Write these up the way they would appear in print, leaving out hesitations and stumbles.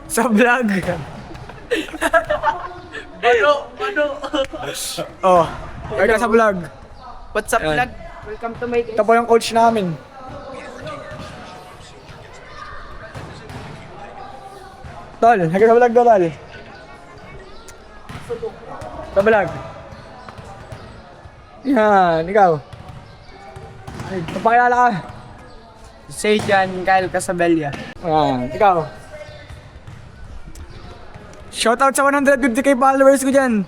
Sa vlog. Ano? Oh, kaya sa vlog. What's up, Ayan. vlog? Welcome to my Ito po yung coach namin. Tol, hanggang sa vlog ko, Tol. Sa vlog. Yan, ikaw. Ay, papakilala ka. Sejan Kyle Casabella. Yan, ikaw. Shoutout sa 150k followers ko dyan.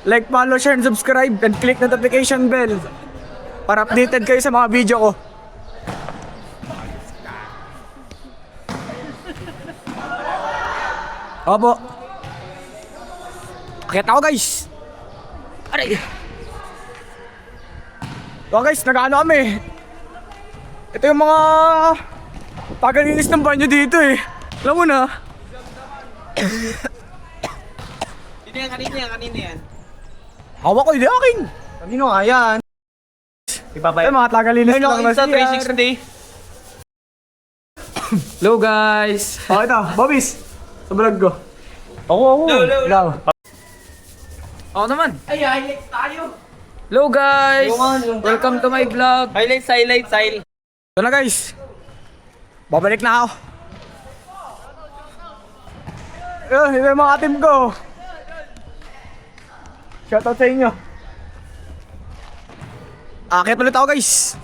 Like, follow, share, and subscribe, and click notification bell para updated kayo sa mga video ko. Opo. Akit ako, guys. Aray. So guys, nag-ano kami. Ito yung mga tagalinis ng banyo dito eh. Alam mo na. Kanina yan. Hawak ko, hindi akin. Kanino nga yan? Ito mga tagalinis lang na Insta siya. 360. Hello guys. Oh, ito, Bobis. Sa vlog ko. Ako. Ikaw. Ako naman. Ay, highlights tayo. Hello guys. Welcome to my vlog. Highlights. Ito na guys. Babalik na ako. Ito yung mga team ko. Shoutout sa inyo. Akit ulit ako guys.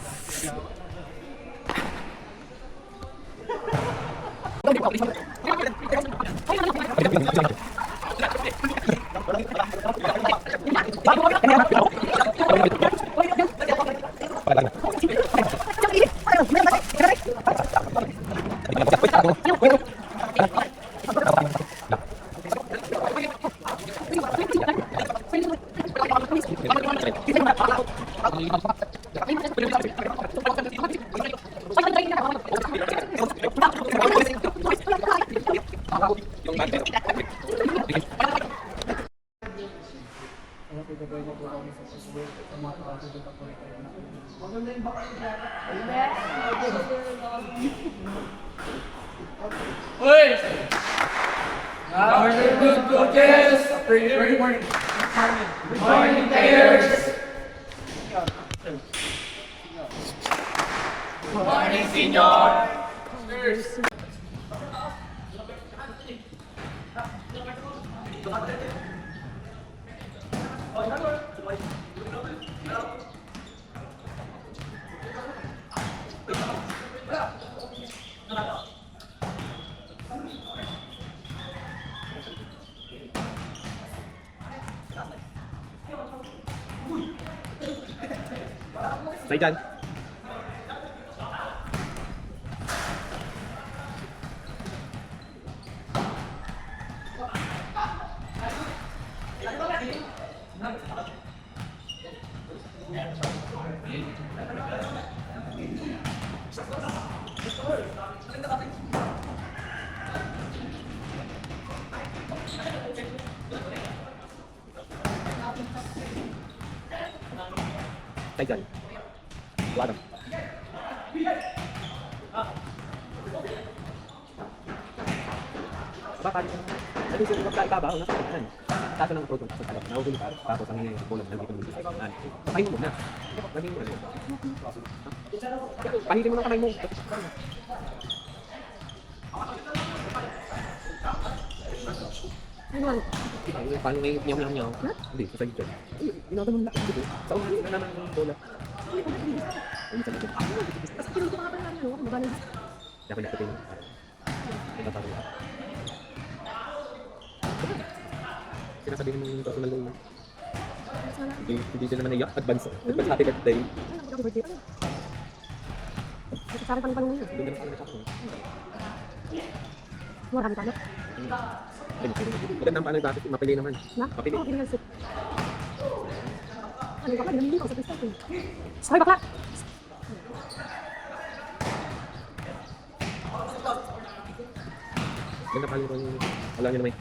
Stay dyan. Stay dyan. Wala. Bakit? Ito yung magkaibabaw na sa kanan. Tato ng proton sa talak. Nauhuli ka. Tapos ang kulang ng dito dito sa kanan. Pakain mo muna. Pakain mo muna. Panitin mo ng kamay mo. Paano may nyaw-nyaw? Hindi, sa gitna. Inaga mo lang dito. Sa ulo na naman yung bola. Dapat natin yung tatago. Sinasabihin mo yung personal loan. Hindi siya naman naiyak. Advance happy birthday. Sabi pa ng panong yun. Doon na naman ako. Marami tayo. Maganda ang paano bakit mapili naman. Na? Mapili. Oo, pinag-sip. Ano ba ka? Ilang ko sa pista ko. Hoy, bakla! Ganda pa yung wala nyo naman.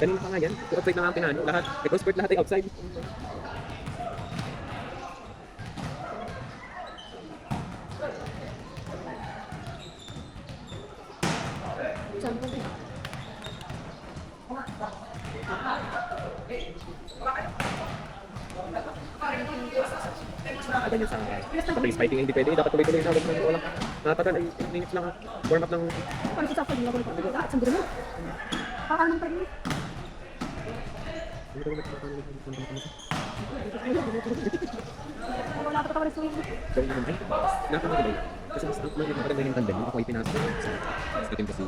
Kanina pa nga yan. Outside na nga ang pinano. Lahat. Because sport lahat ay outside. Ano yun sa place fighting hindi pwede. Dapat tuloy-tuloy na. Walang nakatagal ay minutes lang. Warm up ng... Paano sa sakto, hindi ako nagpapagod. Saan mo? Kakaano pa rin. Wala pa ka rin swing. Gawin naman ay nakakagabay. Kasi mas maganda yung tandem. Ako ay pinasok sa team kasi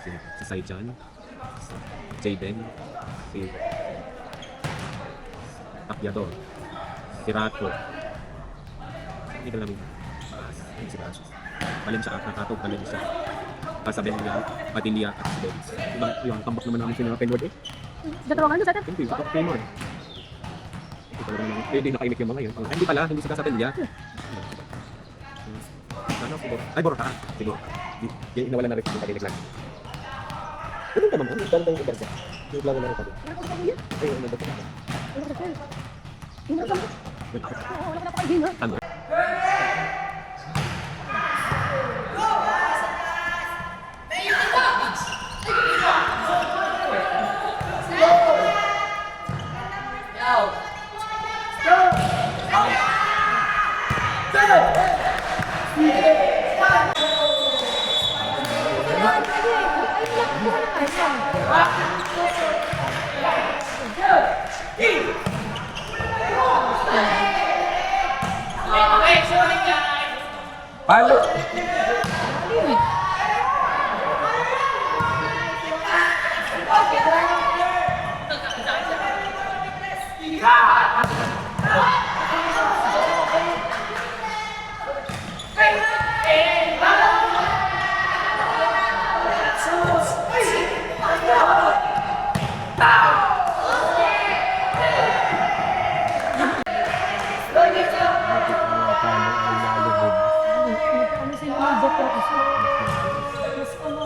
si Saijan, si Jayden, si Apiador, si Rato. Hindi ka namin si Cassius. Valencia at Nakato, Valencia. Casabella, Padilla at si Davis. Ibang yung tambak naman namin sila Penward eh. Datawangan mo sa atin. Hindi, bakit Penward? Ito talaga naman. Pwede nakaimik yung mga yun. Ay, hindi pala, hindi si Casabella. Ano, siguro? Ay, Borota. Siguro. Yung nawala na rin yung pag-inig lang. Ganun ka naman, ganun tayong ibarga. Yung lang na rin pag-inig. Wala ko sa kuya. Ay, ano ba ito? Wala ko sa kuya. Hindi na kami. Wala ka na pa kayo ha. Ano? Palo! Ano sa mga doktor kasi. Mas ano,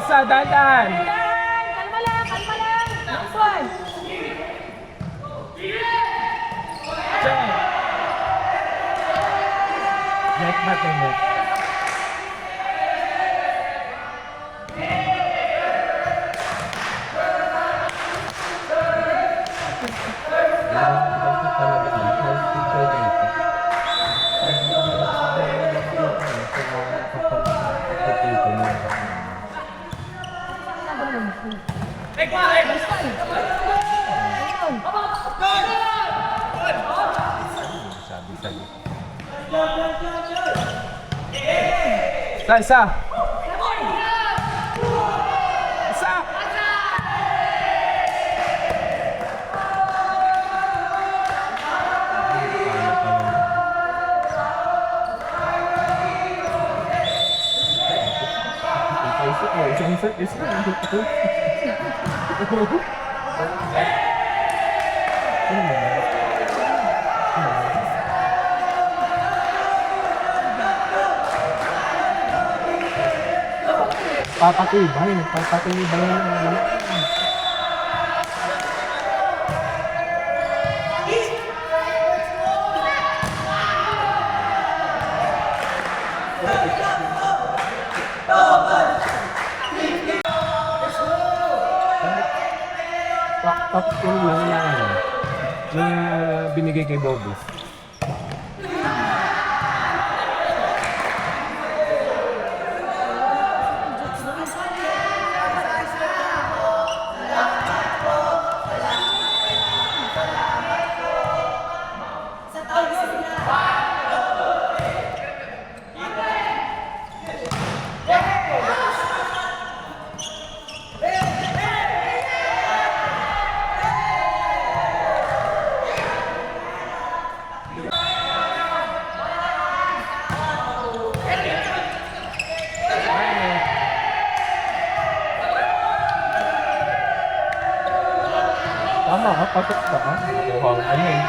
Isa, dahan! kalma lang, kalma lang. Next one. Check! Neck back and neck. Isa, isa! Isa! Papatibay, papatibay na. top 10 lang na ano, na binigay kay Bobby. Tama ka, pasok ka ka. Mukhang ano eh.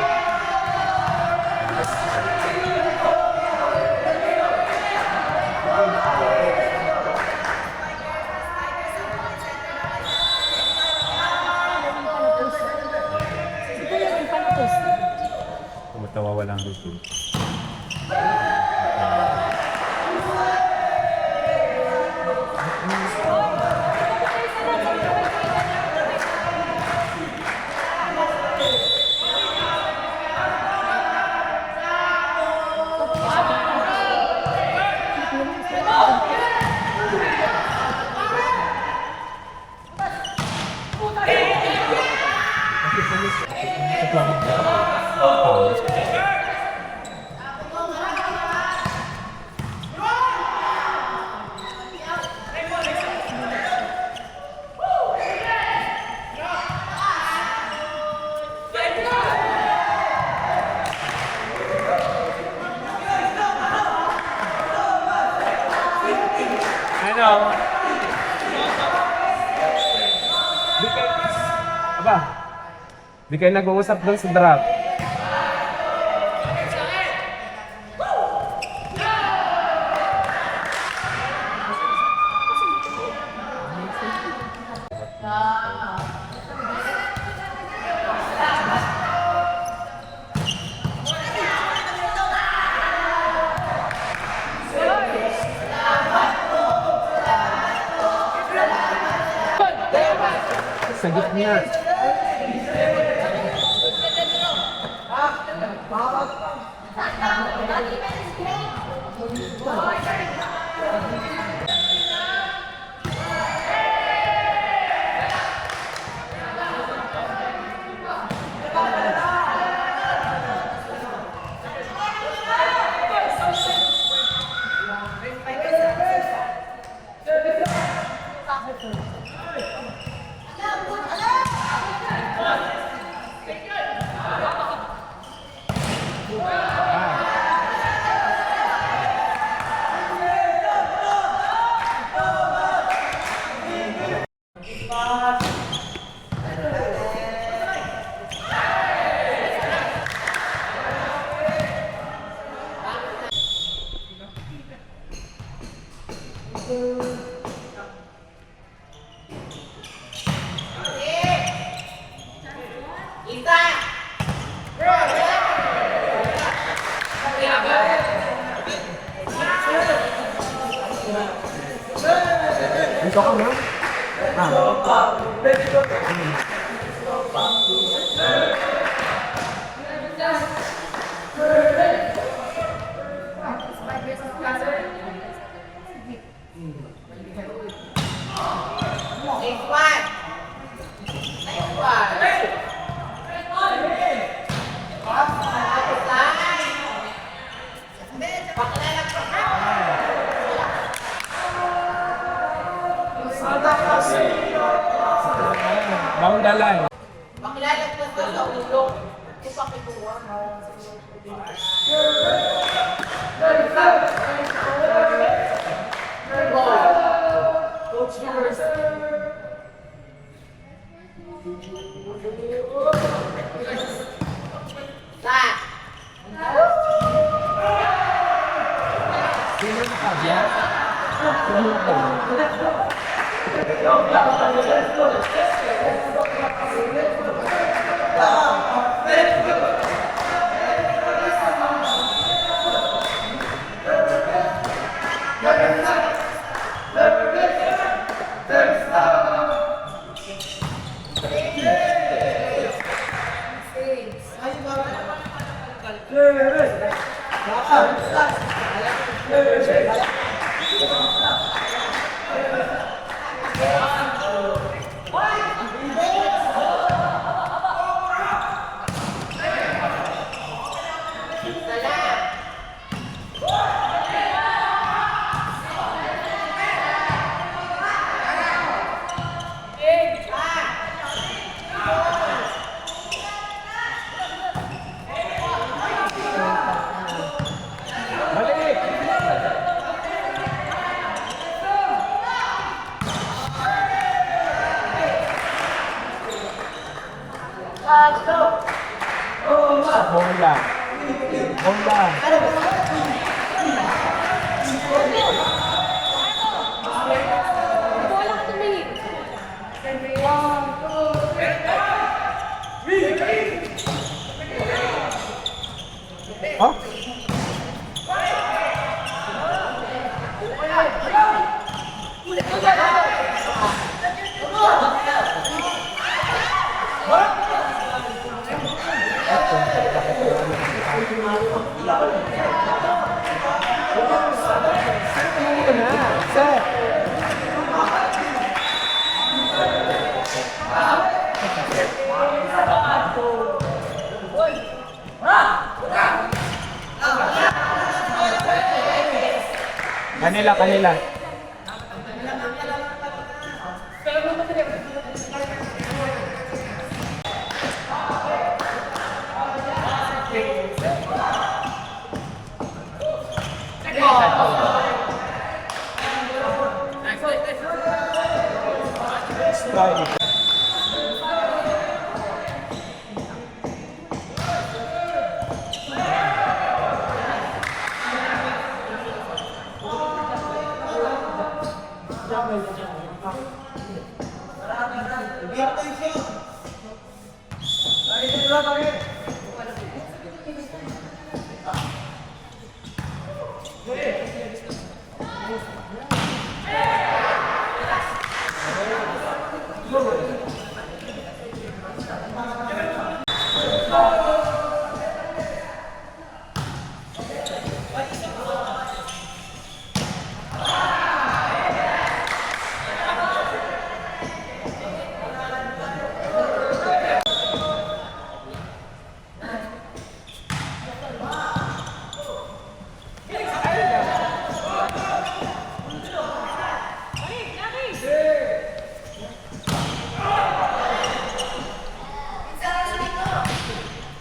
Tumatawa walang gusto. Ano? Di kayo, aba, di kayo nag-uusap doon sa draft. Sa gitna. Dito ka na? Down the line. Makilala ko sa ulo. Ipakituwa mo. Coach yours. Bola ka tumingin. Kanila.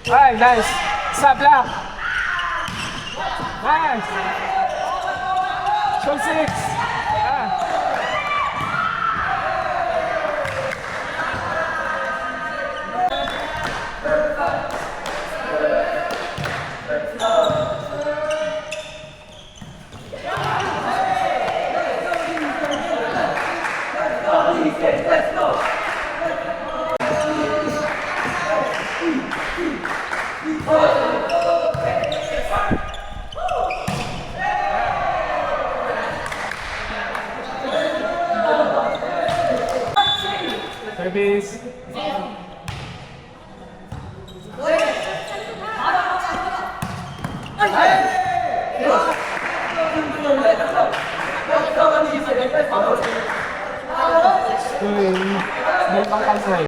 Alright, nice. Stop block. Nice. Show 6. Service. May pangkansay.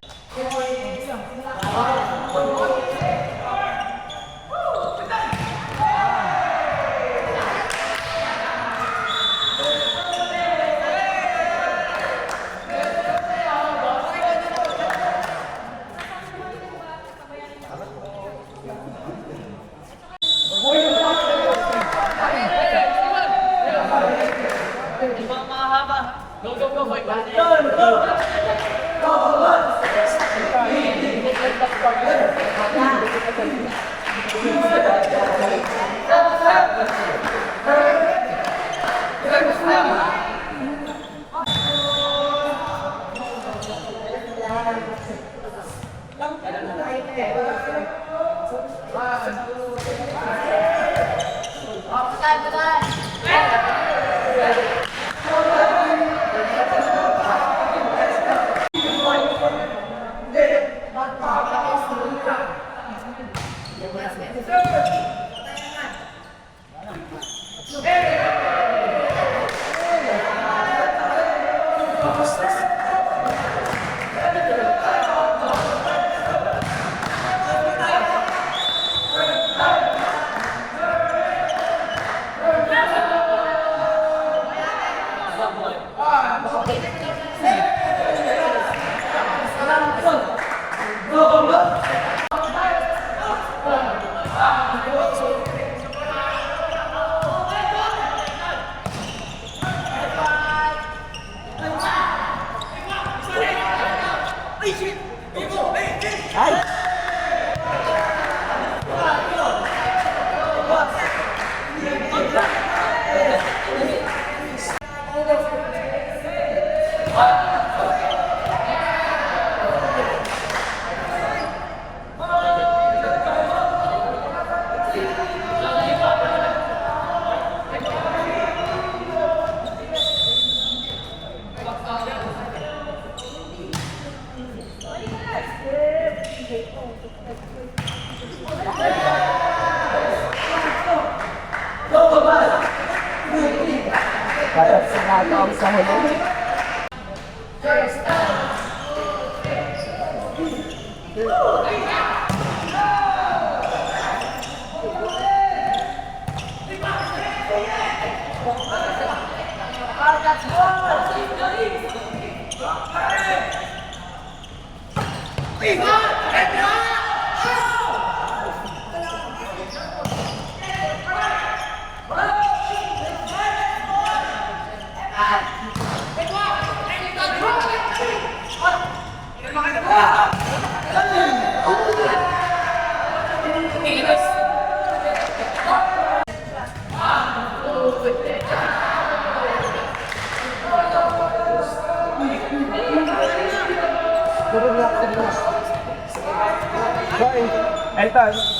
Elton.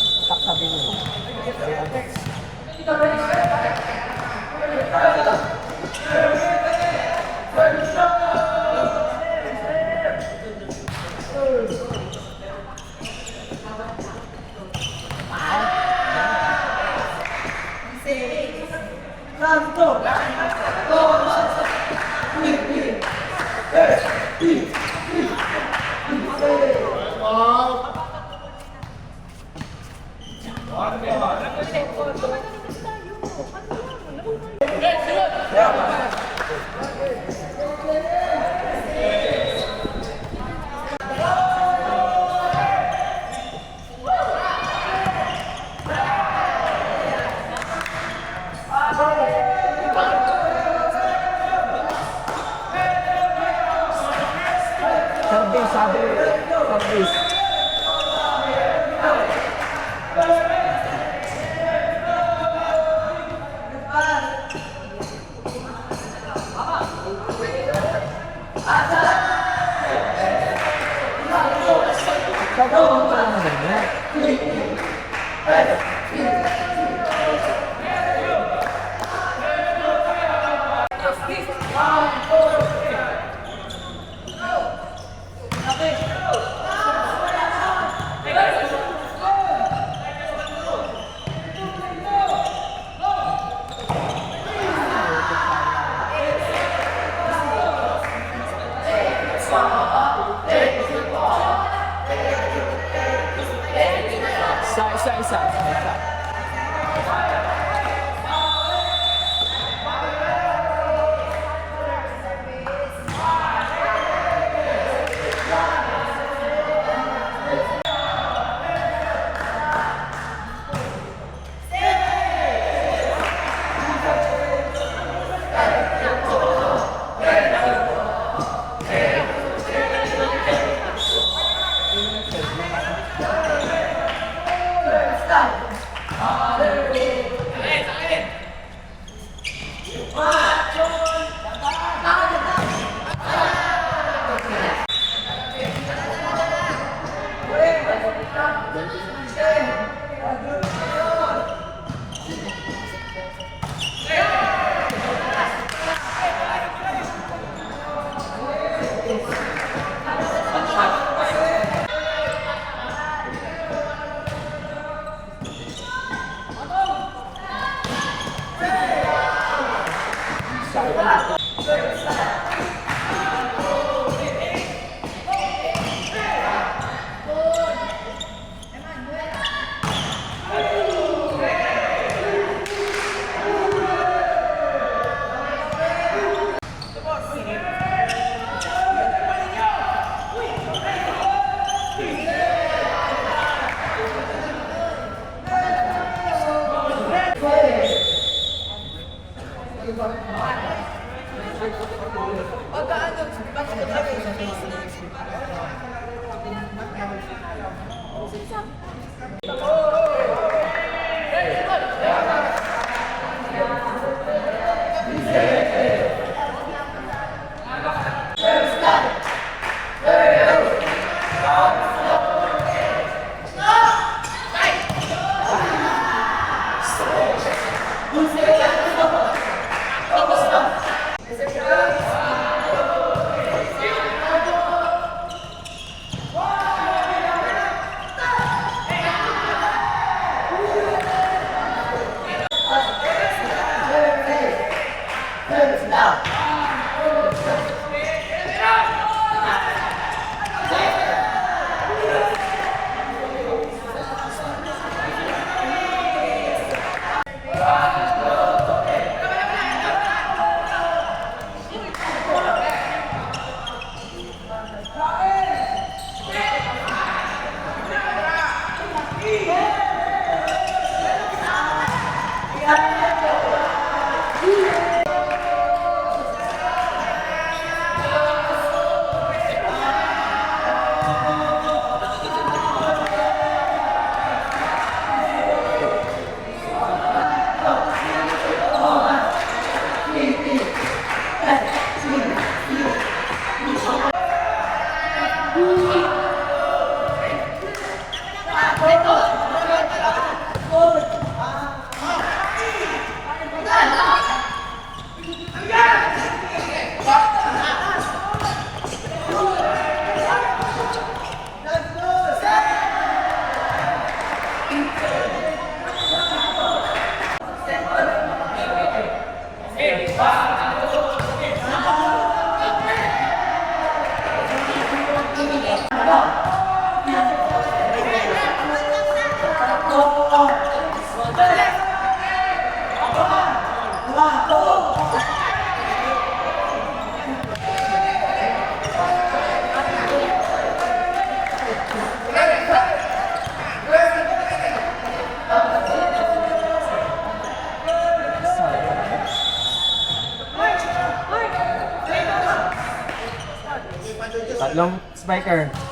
Tatlong spiker.